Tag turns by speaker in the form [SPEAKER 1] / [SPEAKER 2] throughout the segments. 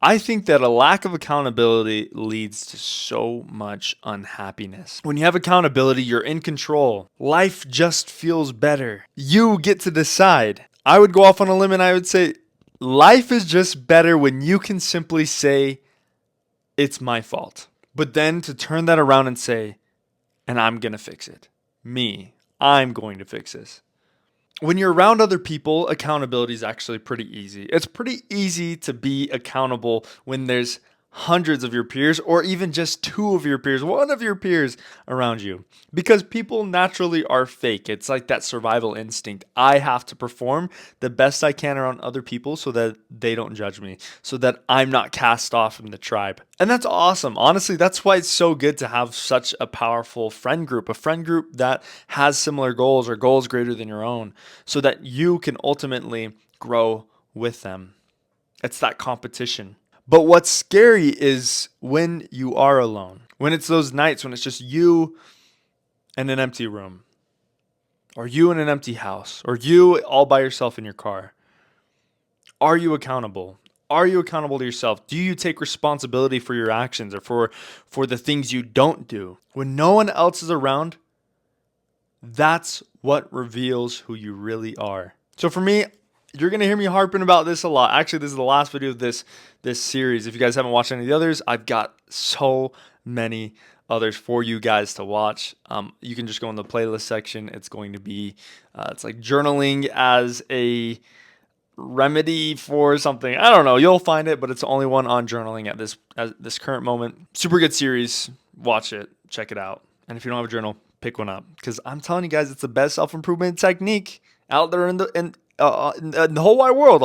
[SPEAKER 1] I think that a lack of accountability leads to so much unhappiness. When you have accountability, you're in control. Life just feels better. You get to decide. I would go off on a limb and I would say life is just better when you can simply say, it's my fault. But then to turn that around and say, and I'm going to fix it. I'm going to fix this. When you're around other people, accountability is actually pretty easy. It's pretty easy to be accountable when there's hundreds of your peers or even just two of your peers, one of your peers around you. Because people naturally are fake. It's like that survival instinct. I have to perform the best I can around other people so that they don't judge me, so that I'm not cast off from the tribe. And that's awesome. Honestly, that's why it's so good to have such a powerful friend group, a friend group that has similar goals or goals greater than your own, so that you can ultimately grow with them. It's that competition. But what's scary is when you are alone, when it's those nights when it's just you and an empty room, or you in an empty house, or you all by yourself in your car. Are you accountable? Are you accountable to yourself? Do you take responsibility for your actions or for the things you don't do? When no one else is around, that's what reveals who you really are. So for me, you're going to hear me harping about this a lot. Actually, this is the last video of this series. If you guys haven't watched any of the others, I've got so many others for you guys to watch. You can just go in the playlist section. It's going to be it's like journaling as a remedy for something. I don't know. You'll find it, but it's the only one on journaling at this current moment. Super good series. Watch it. Check it out. And if you don't have a journal, pick one up, because I'm telling you guys, it's the best self-improvement technique out there in the whole wide world.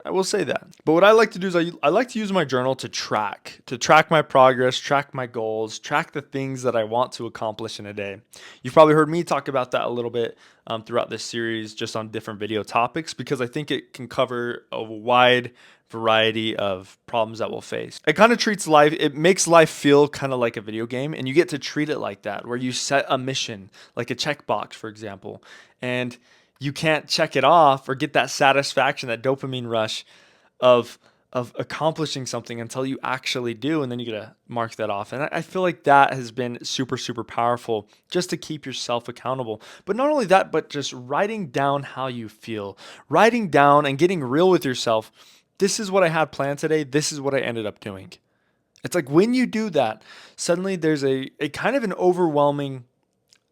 [SPEAKER 1] I will say that. But what I like to do is I like to use my journal to track my progress, track my goals, track the things that I want to accomplish in a day. You've probably heard me talk about that a little bit throughout this series, just on different video topics, because I think it can cover a wide variety of problems that we'll face. It kind of treats life, it makes life feel kind of like a video game, and you get to treat it like that, where you set a mission, like a checkbox, for example, and you can't check it off or get that satisfaction, that dopamine rush of accomplishing something until you actually do, and then you gotta mark that off. And I feel like that has been super, super powerful, just to keep yourself accountable. But not only that, but just writing down how you feel, writing down and getting real with yourself. This is what I had planned today. This is what I ended up doing. It's like when you do that, suddenly there's a kind of an overwhelming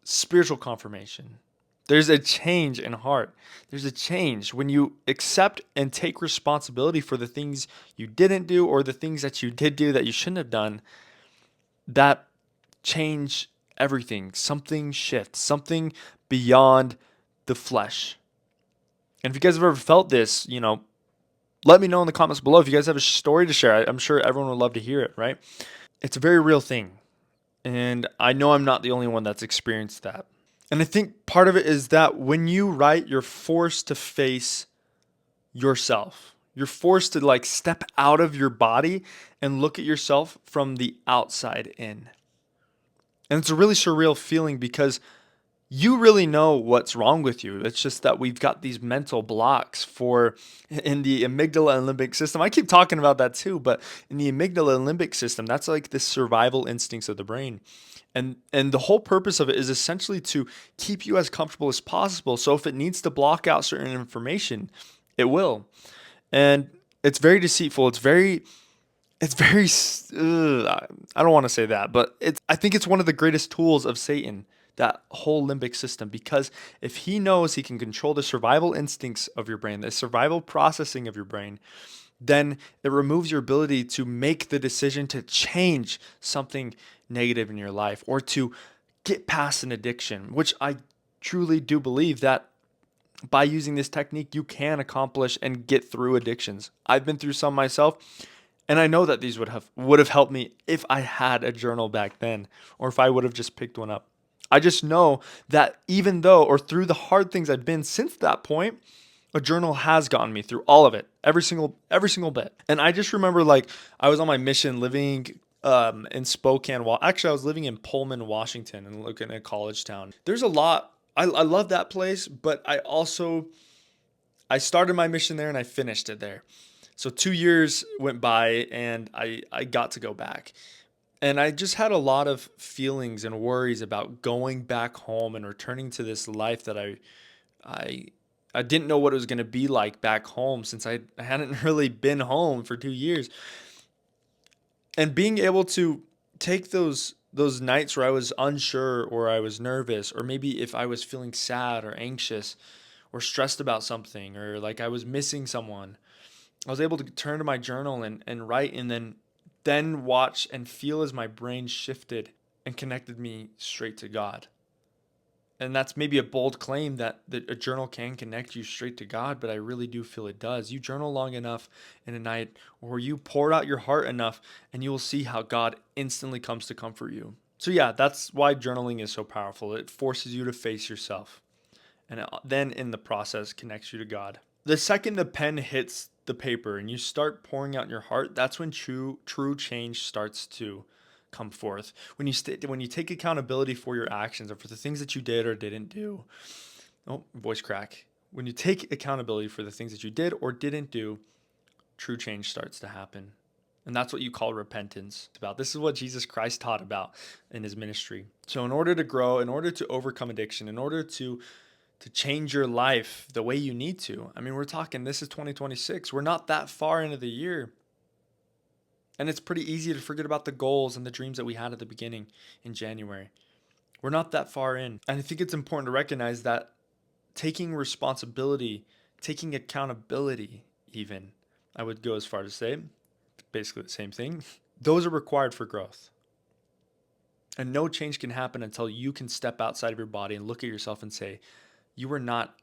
[SPEAKER 1] spiritual confirmation. There's a change in heart. There's a change when you accept and take responsibility for the things you didn't do, or the things that you did do that you shouldn't have done, that change everything. Something shifts, something beyond the flesh. And if you guys have ever felt this, let me know in the comments below. If you guys have a story to share, I'm sure everyone would love to hear it, right? It's a very real thing. And I know I'm not the only one that's experienced that. And I think part of it is that when you write, you're forced to face yourself. You're forced to step out of your body and look at yourself from the outside in. And it's a really surreal feeling, because you really know what's wrong with you. It's just that we've got these mental blocks in the amygdala and limbic system. I keep talking about that too, but in the amygdala and limbic system, that's like the survival instincts of the brain. And the whole purpose of it is essentially to keep you as comfortable as possible. So if it needs to block out certain information, it will. And it's very deceitful. It's very, I don't want to say that, but I think it's one of the greatest tools of Satan, that whole limbic system, because if he knows he can control the survival instincts of your brain, the survival processing of your brain, then it removes your ability to make the decision to change something negative in your life, or to get past an addiction, which I truly do believe that by using this technique, you can accomplish and get through addictions. I've been through some myself, and I know that these would have helped me if I had a journal back then, or if I would have just picked one up. I just know that even though, or through the hard things I've been since that point, a journal has gotten me through all of it, every single bit. And I just remember, I was on my mission living in Spokane. Actually, I was living in Pullman, Washington, and looking at college town. There's a lot. I love that place, but I started my mission there and I finished it there. So 2 years went by and I got to go back. And I just had a lot of feelings and worries about going back home and returning to this life that I I didn't know what it was going to be like back home since I hadn't really been home for 2 years. And being able to take those nights where I was unsure or I was nervous, or maybe if I was feeling sad or anxious or stressed about something, or like I was missing someone, I was able to turn to my journal and write, and then watch and feel as my brain shifted and connected me straight to God. And that's maybe a bold claim that a journal can connect you straight to God, but I really do feel it does. You journal long enough in a night, or you pour out your heart enough, and you will see how God instantly comes to comfort you. So, yeah, that's why journaling is so powerful. It forces you to face yourself, and then in the process connects you to God. The second the pen hits the paper and you start pouring out your heart, that's when true change starts to come forth. When you take accountability for your actions or for the things that you did or didn't do. Oh, voice crack. When you take accountability for the things that you did or didn't do, true change starts to happen. And that's what you call repentance. This is what Jesus Christ taught about in his ministry. So in order to grow, in order to overcome addiction, in order to change your life the way you need to. I mean, we're talking, this is 2026. We're not that far into the year. And it's pretty easy to forget about the goals and the dreams that we had at the beginning in January. We're not that far in. And I think it's important to recognize that taking responsibility, taking accountability, even, I would go as far to say, basically the same thing, those are required for growth. And no change can happen until you can step outside of your body and look at yourself and say, you are not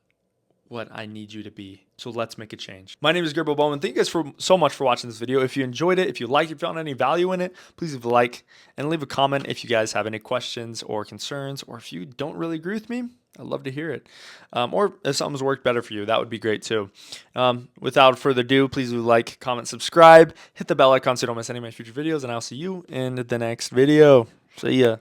[SPEAKER 1] what I need you to be. So let's make a change. My name is Gerbo Bowman. Thank you guys so much for watching this video. If you enjoyed it, if you liked, if you found any value in it, please leave a like and leave a comment if you guys have any questions or concerns, or if you don't really agree with me, I'd love to hear it. Or if something's worked better for you, that would be great too. Without further ado, please leave a like, comment, subscribe, hit the bell icon so you don't miss any of my future videos, and I'll see you in the next video. See ya.